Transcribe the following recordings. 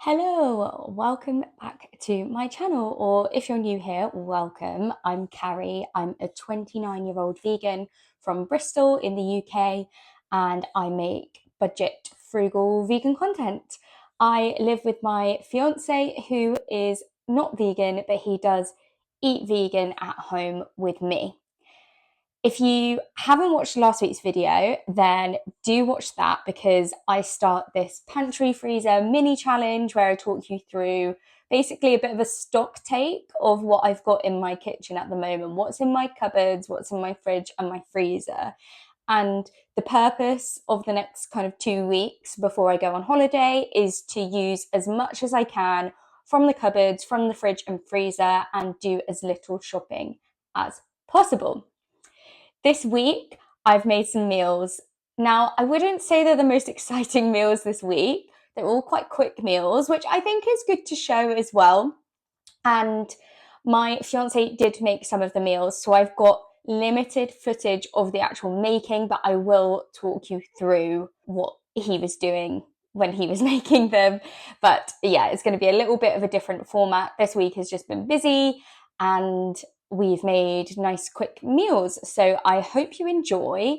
Hello, welcome back to my channel, or if you're new here, welcome. I'm Carrie. I'm a 29-year-old vegan from Bristol in the UK, and I make budget, frugal vegan content. I live with my fiance, who is not vegan, but he does eat vegan at home with me. If you haven't watched last week's video, then do watch that because I start this pantry freezer mini challenge where I talk you through basically a bit of a stock take of what I've got in my kitchen at the moment, what's in my cupboards, what's in my fridge and my freezer. And the purpose of the next kind of 2 weeks before I go on holiday is to use as much as I can from the cupboards, from the fridge and freezer, and do as little shopping as possible. This week, I've made some meals. Now, I wouldn't say they're the most exciting meals this week. They're all quite quick meals, which I think is good to show as well. And my fiance did make some of the meals, so I've got limited footage of the actual making, but I will talk you through what he was doing when he was making them. But yeah, it's going to be a little bit of a different format. This week has just been busy and we've made nice quick meals. So I hope you enjoy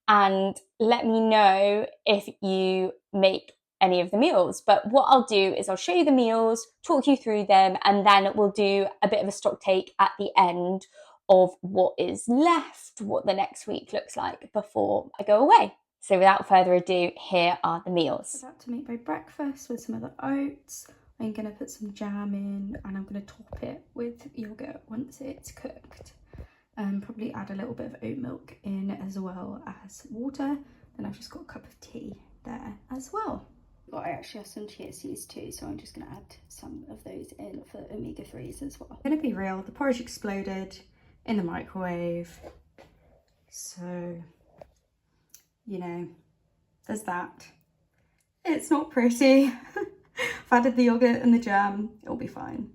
and let me know if you make any of the meals. But what I'll do is I'll show you the meals, talk you through them, and then we'll do a bit of a stock take at the end of what is left, what the next week looks like before I go away. So without further ado, here are the meals. About to make my breakfast with some of the oats. I'm going to put some jam in and I'm going to top it with yogurt once it's cooked. Probably add a little bit of oat milk in as well as water. Then I've just got a cup of tea there as well. I actually have some chia seeds too, so I'm just going to add some of those in for omega-3s as well. I'm going to be real, the porridge exploded in the microwave. So, you know, there's that. It's not pretty. I've added the yogurt and the jam, it'll be fine.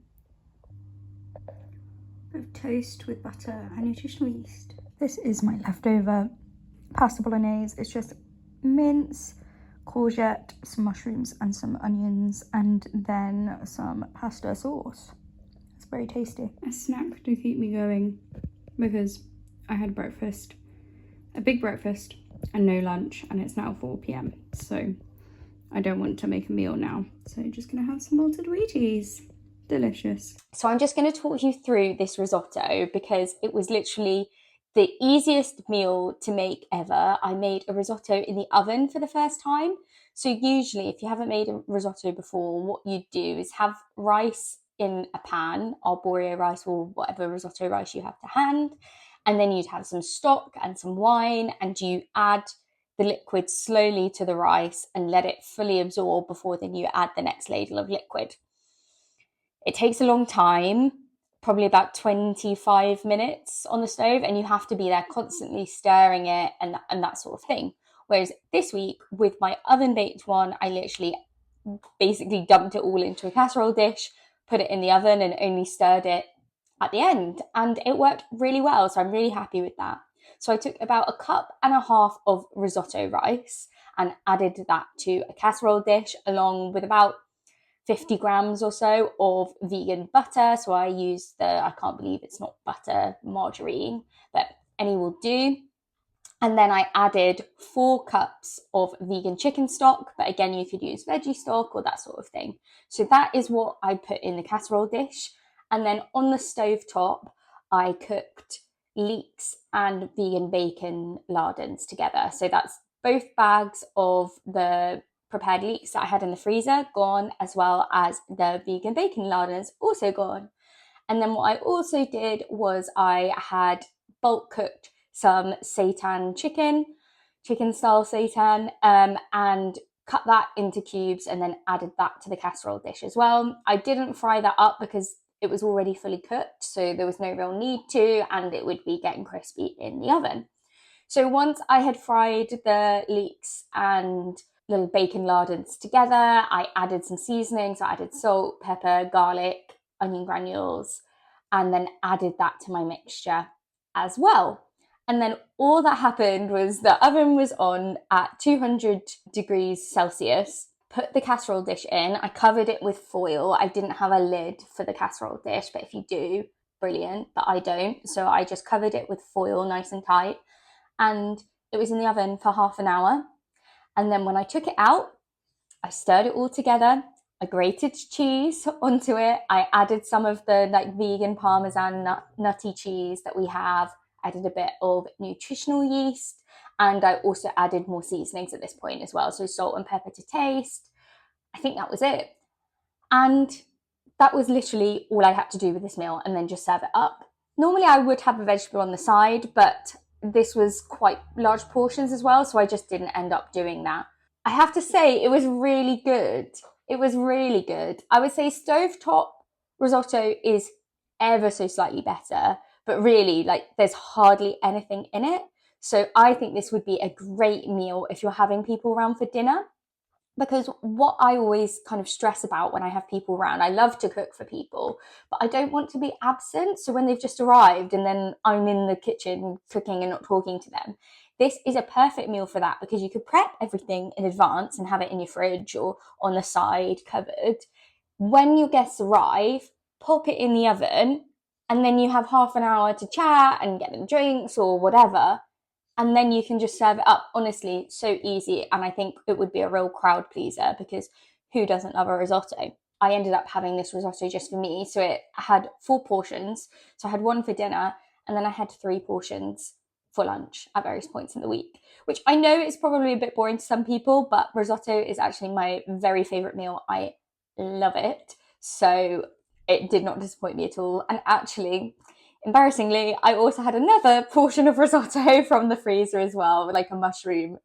Bit of toast with butter and nutritional yeast. This is my leftover pasta bolognese. It's just mince, courgette, some mushrooms and some onions, and then some pasta sauce. It's very tasty. A snack to keep me going because I had breakfast, a big breakfast and no lunch, and it's now 4 p.m. so I don't want to make a meal now. So I'm just going to have some malted Wheaties. Delicious. So I'm just going to talk you through this risotto because it was literally the easiest meal to make ever. I made a risotto in the oven for the first time. So usually if you haven't made a risotto before, what you do is have rice in a pan, arborio rice or whatever risotto rice you have to hand. And then you'd have some stock and some wine, and you add the liquid slowly to the rice and let it fully absorb before then you add the next ladle of liquid. It takes a long time, probably about 25 minutes on the stove, and you have to be there constantly stirring it and that sort of thing. Whereas this week with my oven baked one, I literally basically dumped it all into a casserole dish, put it in the oven and only stirred it at the end, and it worked really well. So I'm really happy with that. So I took about 1.5 cups of risotto rice and added that to a casserole dish along with about 50 grams or so of vegan butter. So I used I can't believe it's not butter, margarine, but any will do. And then I added 4 cups of vegan chicken stock, but again, you could use veggie stock or that sort of thing. So that is what I put in the casserole dish. And then on the stove top, I cooked leeks and vegan bacon lardons together. So that's both bags of the prepared leeks that I had in the freezer gone, as well as the vegan bacon lardons also gone. And then what I also did was I had bulk cooked some seitan chicken style seitan, and cut that into cubes and then added that to the casserole dish as well. I didn't fry that up because it was already fully cooked, so there was no real need to, and it would be getting crispy in the oven. So once I had fried the leeks and little bacon lardons together, I added some seasonings. So I added salt, pepper, garlic, onion granules, and then added that to my mixture as well. And then all that happened was the oven was on at 200 degrees Celsius put the casserole dish in. I covered it with foil. I didn't have a lid for the casserole dish, but if you do, brilliant, but I don't. So I just covered it with foil nice and tight. And it was in the oven for half an hour. And then when I took it out, I stirred it all together. I grated cheese onto it. I added some of the like vegan Parmesan nutty cheese that we have. I added a bit of nutritional yeast, and I also added more seasonings at this point as well. So salt and pepper to taste. I think that was it. And that was literally all I had to do with this meal, and then just serve it up. Normally I would have a vegetable on the side, but this was quite large portions as well, so I just didn't end up doing that. I have to say, it was really good. It was really good. I would say stovetop risotto is ever so slightly better, but really, like, there's hardly anything in it. So I think this would be a great meal if you're having people around for dinner. Because what I always kind of stress about when I have people around, I love to cook for people, but I don't want to be absent. So when they've just arrived and then I'm in the kitchen cooking and not talking to them, this is a perfect meal for that, because you could prep everything in advance and have it in your fridge or on the side covered. When your guests arrive, pop it in the oven, and then you have half an hour to chat and get them drinks or whatever, and then you can just serve it up. Honestly, so easy. And I think it would be a real crowd pleaser, because who doesn't love a risotto? I ended up having this risotto just for me. So it had 4 portions. So I had 1 for dinner, and then I had 3 portions for lunch at various points in the week, which I know is probably a bit boring to some people, but risotto is actually my very favorite meal. I love it. So it did not disappoint me at all. And actually, embarrassingly, I also had another portion of risotto from the freezer as well, like a mushroom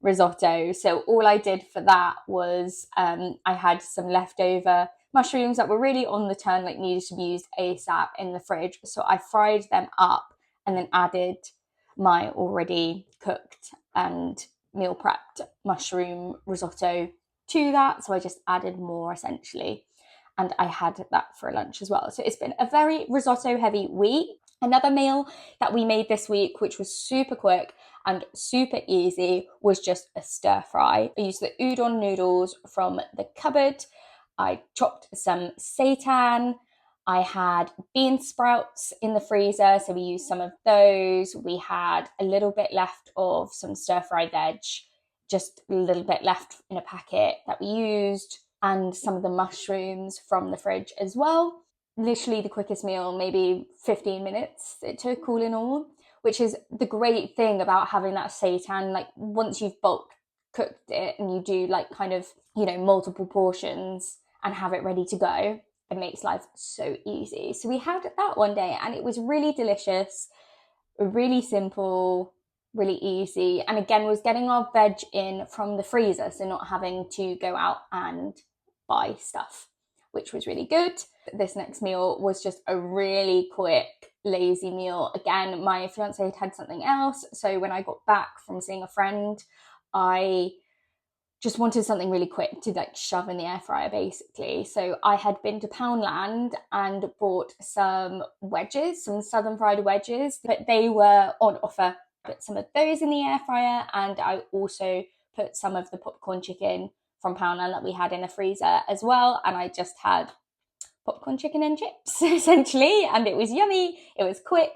risotto. So all I did for that was I had some leftover mushrooms that were really on the turn, like needed to be used ASAP in the fridge. So I fried them up and then added my already cooked and meal prepped mushroom risotto to that. So I just added more essentially. And I had that for lunch as well. So it's been a very risotto heavy week. Another meal that we made this week, which was super quick and super easy, was just a stir fry. I used the udon noodles from the cupboard. I chopped some seitan. I had bean sprouts in the freezer, so we used some of those. We had a little bit left of some stir fry veg, just a little bit left in a packet that we used, and some of the mushrooms from the fridge as well. Literally the quickest meal, maybe 15 minutes it took all in all, which is the great thing about having that seitan. Like, once you've bulk cooked it and you do like kind of, you know, multiple portions and have it ready to go, it makes life so easy. So we had that one day and it was really delicious, really simple, really easy. And again, was getting our veg in from the freezer, so not having to go out and buy stuff, which was really good. This next meal was just a really quick, lazy meal. Again, my fiance had something else, so when I got back from seeing a friend, I just wanted something really quick to like shove in the air fryer basically. So I had been to Poundland and bought some wedges, some southern fried wedges, but they were on offer. Put some of those in the air fryer, and I also put some of the popcorn chicken from Poundland that we had in the freezer as well. And I just had popcorn chicken and chips essentially, and it was yummy. It was quick.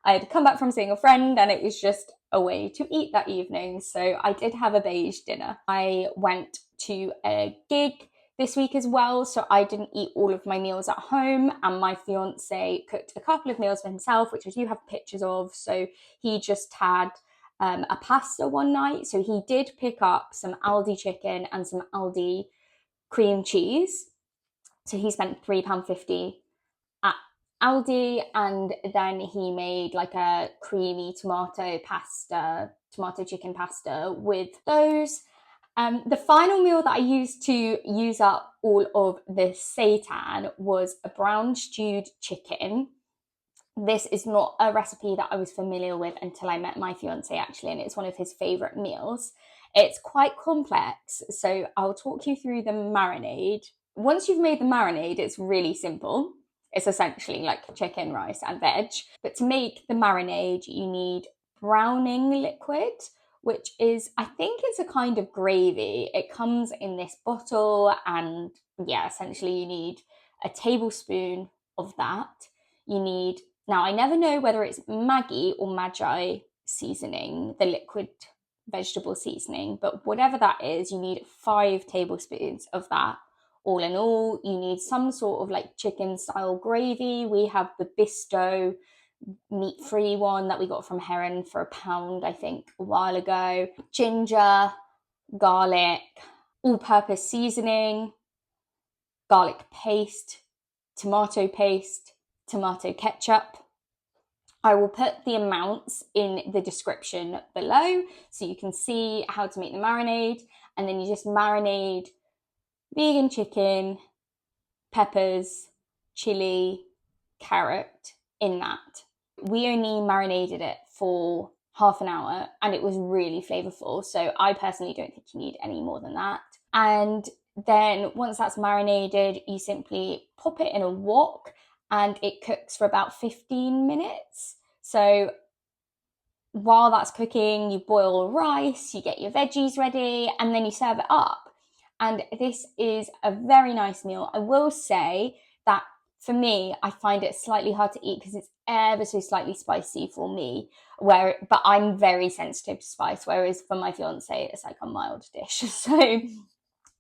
I had come back from seeing a friend and it was just a way to eat that evening. So I did have a beige dinner. I went to a gig this week as well, so I didn't eat all of my meals at home, and my fiance cooked a couple of meals for himself, which as you have pictures of. So he just had a pasta one night. So he did pick up some Aldi chicken and some Aldi cream cheese. So he spent £3.50 at Aldi, and then he made like a creamy tomato chicken pasta with those. The final meal that I used to use up all of the seitan was a brown stewed chicken. This is not a recipe that I was familiar with until I met my fiance actually, and it's one of his favourite meals. It's quite complex, so I'll talk you through the marinade. Once you've made the marinade, it's really simple. It's essentially like chicken, rice, and veg. But to make the marinade, you need browning liquid, which is, I think it's a kind of gravy. It comes in this bottle, and yeah, essentially you need a tablespoon of that. You need, now I never know whether it's Maggi or Magi seasoning, the liquid vegetable seasoning, but whatever that is, you need 5 tablespoons of that. All in all, you need some sort of like chicken style gravy. We have the Bisto meat-free one that we got from Heron for £1, I think, a while ago. Ginger, garlic, all-purpose seasoning, garlic paste, tomato ketchup. I will put the amounts in the description below so you can see how to make the marinade, and then you just marinate vegan chicken, peppers, chili, carrot in that. We only marinated it for half an hour and it was really flavorful. So I personally don't think you need any more than that. And then once that's marinated, you simply pop it in a wok and it cooks for about 15 minutes. So while that's cooking, you boil rice, you get your veggies ready, and then you serve it up. And this is a very nice meal. I will say that for me, I find it slightly hard to eat because it's ever so slightly spicy for me. But I'm very sensitive to spice, whereas for my fiance, it's like a mild dish. So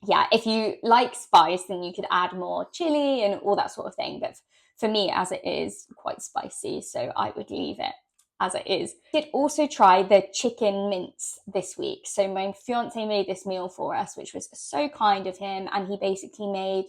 yeah, if you like spice, then you could add more chili and all that sort of thing. But for me, as it is, quite spicy, so I would leave it as it is. I did also try the chicken mince this week. So my fiance made this meal for us, which was so kind of him, and he basically made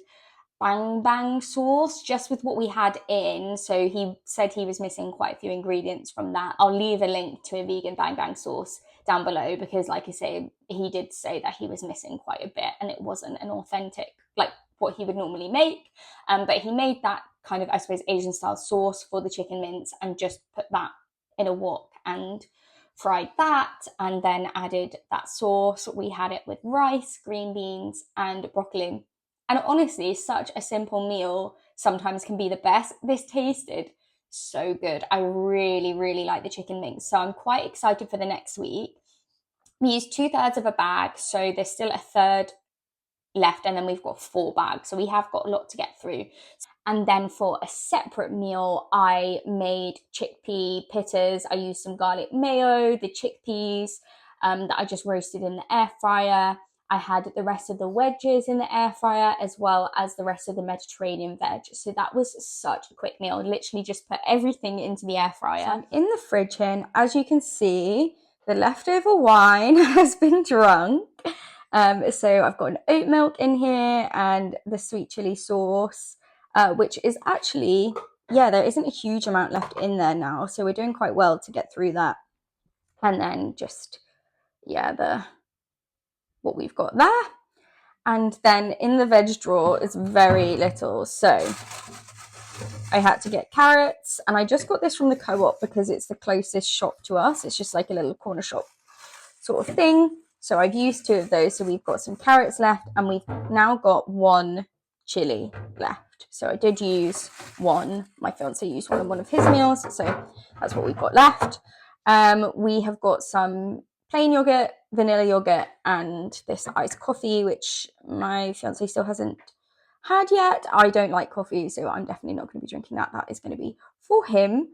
bang bang sauce just with what we had in. So he said he was missing quite a few ingredients from that. I'll leave a link to a vegan bang bang sauce down below because, like I say, he did say that he was missing quite a bit and it wasn't an authentic, like what he would normally make. But he made that kind of, I suppose, Asian style sauce for the chicken mince and just put that in a wok and fried that, and then added that sauce. We had it with rice, green beans, and broccoli. And honestly, such a simple meal sometimes can be the best. This tasted so good. I really, really like the chicken mince. So I'm quite excited for the next week. We used 2/3 of a bag, so there's still a third left, and then we've got 4 bags. So we have got a lot to get through. And then for a separate meal, I made chickpea pittas. I used some garlic mayo, the chickpeas that I just roasted in the air fryer. I had the rest of the wedges in the air fryer as well as the rest of the Mediterranean veg. So that was such a quick meal. I literally just put everything into the air fryer. So I'm in the fridge here, and as you can see, the leftover wine has been drunk. So I've got an oat milk in here and the sweet chili sauce. Which is actually, yeah, there isn't a huge amount left in there now. So we're doing quite well to get through that. And then just, yeah, what we've got there. And then in the veg drawer is very little. So I had to get carrots, and I just got this from the co-op because it's the closest shop to us. It's just like a little corner shop sort of thing. So I've used 2 of those. So we've got some carrots left, and we've now got 1 chili left. So I did use 1. My fiance used 1 in one of his meals. So that's what we've got left. We have got some plain yogurt, vanilla yogurt, and this iced coffee, which my fiance still hasn't had yet. I don't like coffee, so I'm definitely not going to be drinking that. That is going to be for him.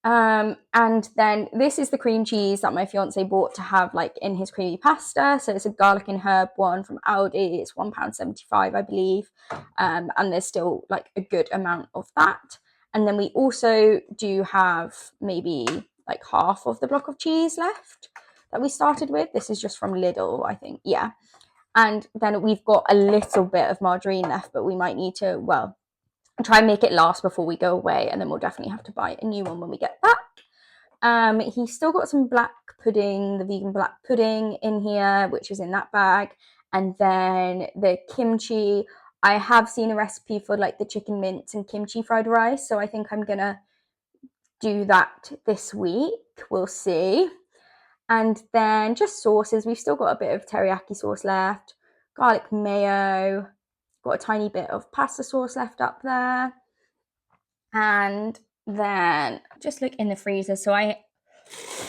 And then this is the cream cheese that my fiance bought to have like in his creamy pasta. So it's a garlic and herb one from Aldi. It's £1.75, I believe. And there's still like a good amount of that. And then we also do have maybe like half of the block of cheese left that we started with. This is just from Lidl, I think. Yeah. And then we've got a little bit of margarine left, but we might need to, well, try and make it last before we go away, and then we'll definitely have to buy a new one when we get back. He's still got some black pudding, the vegan black pudding in here, which is in that bag. And then the kimchi, I have seen a recipe for like the chicken mince and kimchi fried rice, so I think I'm gonna do that this week. We'll see. And then just sauces, we've still got a bit of teriyaki sauce left, garlic mayo, got a tiny bit of pasta sauce left up there. And then just look in the freezer. So I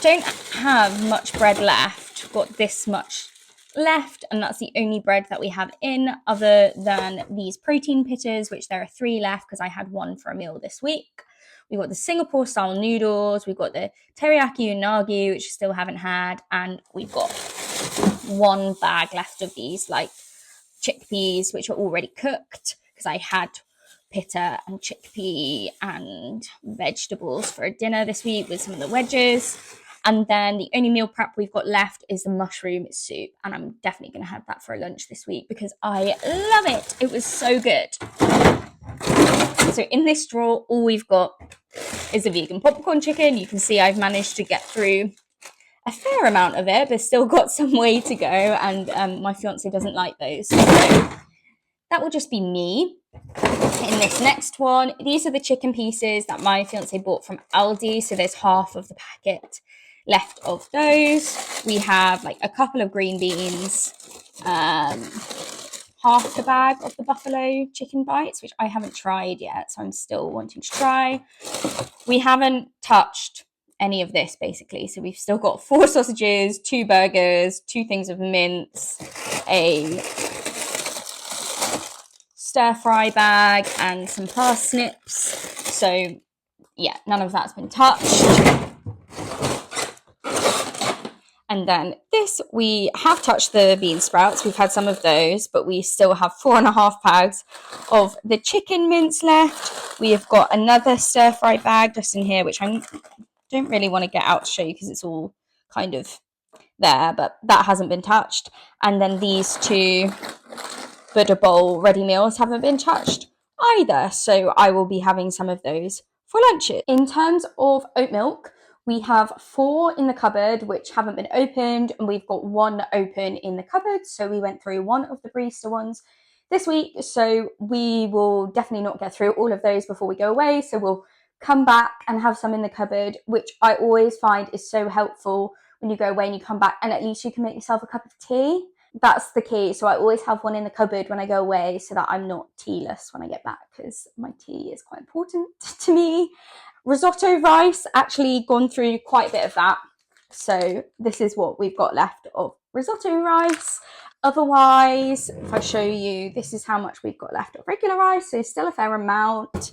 don't have much bread left. Got this much left, and that's the only bread that we have in, other than these protein pitters, which there are 3 left because I had 1 for a meal this week. We've got the Singapore style noodles, we've got the teriyaki unagi, which I still haven't had, and we've got 1 bag left of these like chickpeas, which are already cooked because I had pitta and chickpea and vegetables for dinner this week with some of the wedges. And then the only meal prep we've got left is the mushroom soup, and I'm definitely going to have that for lunch this week because I love it. It was so good. So in this drawer, all we've got is a vegan popcorn chicken. You can see I've managed to get through a fair amount of it, but still got some way to go, and my fiance doesn't like those. So that will just be me. In this next one, these are the chicken pieces that my fiance bought from Aldi. So there's half of the packet left of those. We have like a couple of green beans, half the bag of the buffalo chicken bites, which I haven't tried yet, so I'm still wanting to try. We haven't touched any of this basically, so we've still got 4 sausages, 2 burgers, 2 things of mince, a stir fry bag, and some parsnips. So yeah, none of that's been touched. And then this, we have touched the bean sprouts. We've had some of those, but we still have 4.5 bags of the chicken mince left. We have got another stir fry bag just in here, which I don't really want to get out to show you because it's all kind of there, but that hasn't been touched. And then these 2 Buddha bowl ready meals haven't been touched either, so I will be having some of those for lunch. In terms of oat milk, we have 4 in the cupboard which haven't been opened, and we've got 1 open in the cupboard, so we went through 1 of the barista ones this week, so we will definitely not get through all of those before we go away, so we'll come back and have some in the cupboard, which I always find is so helpful when you go away and you come back, and at least you can make yourself a cup of tea. That's the key. So I always have 1 in the cupboard when I go away so that I'm not tealess when I get back, because my tea is quite important to me. Risotto rice, actually gone through quite a bit of that. So this is what we've got left of risotto rice. Otherwise, if I show you, this is how much we've got left of regular rice. So still a fair amount.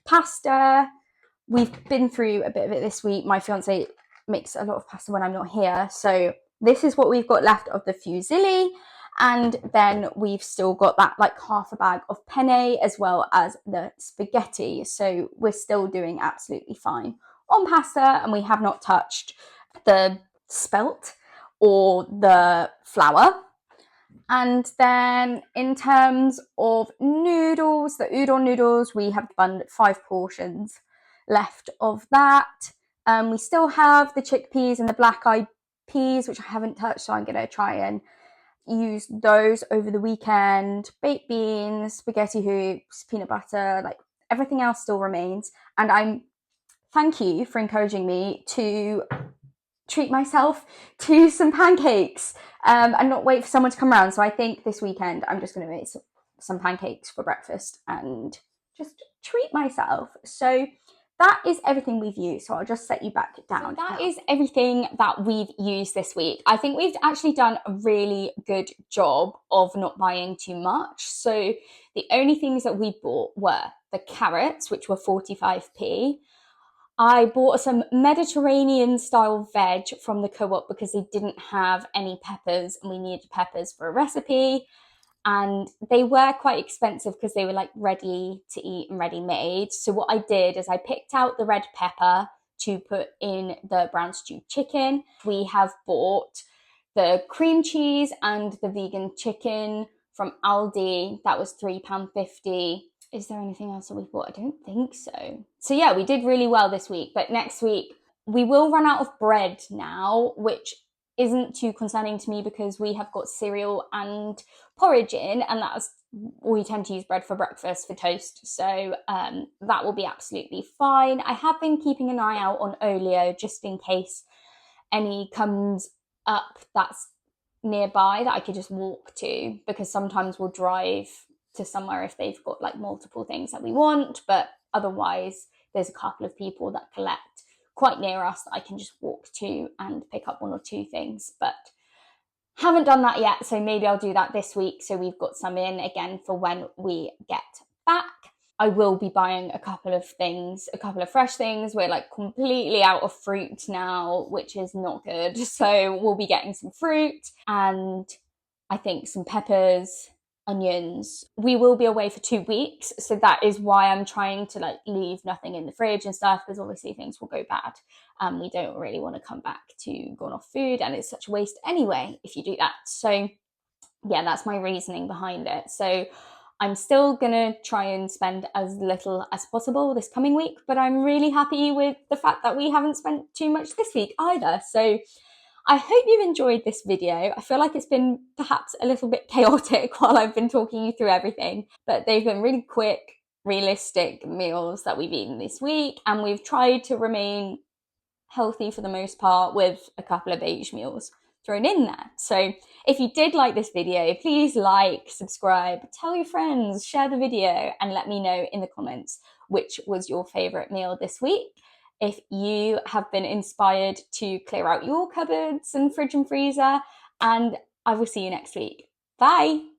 Pasta, we've been through a bit of it this week. My fiance makes a lot of pasta when I'm not here. So this is what we've got left of the fusilli, and then we've still got that like half a bag of penne as well as the spaghetti. So we're still doing absolutely fine on pasta, and we have not touched the spelt or the flour. And then in terms of noodles, the udon noodles, we have done 5 portions left of that. We still have the chickpeas and the black-eyed peas, which I haven't touched, so I'm going to try and use those over the weekend. Baked beans, spaghetti hoops, peanut butter, like everything else still remains. And thank you for encouraging me to treat myself to some pancakes and not wait for someone to come around. So I think this weekend I'm just going to make some pancakes for breakfast and just treat myself. So that is everything we've used. So I'll just set you back down. So that is everything that we've used this week. I think we've actually done a really good job of not buying too much. So the only things that we bought were the carrots, which were 45p. I bought some Mediterranean style veg from the co-op because they didn't have any peppers and we needed peppers for a recipe. And they were quite expensive because they were like ready to eat and ready made. So what I did is I picked out the red pepper to put in the brown stewed chicken. We have bought the cream cheese and the vegan chicken from Aldi. That was £3.50. Is there anything else that we've bought? I don't think so. So yeah, we did really well this week. But next week, we will run out of bread now, which isn't too concerning to me because we have got cereal and porridge in, and we tend to use bread for breakfast for toast. So that will be absolutely fine. I have been keeping an eye out on Olio just in case any comes up that's nearby that I could just walk to, because sometimes we'll drive to somewhere if they've got like multiple things that we want, but otherwise there's a couple of people that collect quite near us that I can just walk to and pick up 1 or 2 things. But haven't done that yet, so maybe I'll do that this week so we've got some in again for when we get back. I will be buying a couple of things, a couple of fresh things. We're like completely out of fruit now, which is not good. So we'll be getting some fruit and I think some peppers, onions. We will be away for 2 weeks, so that is why I'm trying to like leave nothing in the fridge and stuff, because obviously things will go bad. We don't really want to come back to gone off food, and it's such a waste anyway if you do that. So yeah, that's my reasoning behind it. So I'm still gonna try and spend as little as possible this coming week, but I'm really happy with the fact that we haven't spent too much this week either. So I hope you've enjoyed this video. I feel like it's been perhaps a little bit chaotic while I've been talking you through everything, but they've been really quick, realistic meals that we've eaten this week, and we've tried to remain healthy for the most part with a couple of beige meals thrown in there. So if you did like this video, please like, subscribe, tell your friends, share the video, and let me know in the comments which was your favourite meal this week. If you have been inspired to clear out your cupboards and fridge and freezer, and I will see you next week. Bye!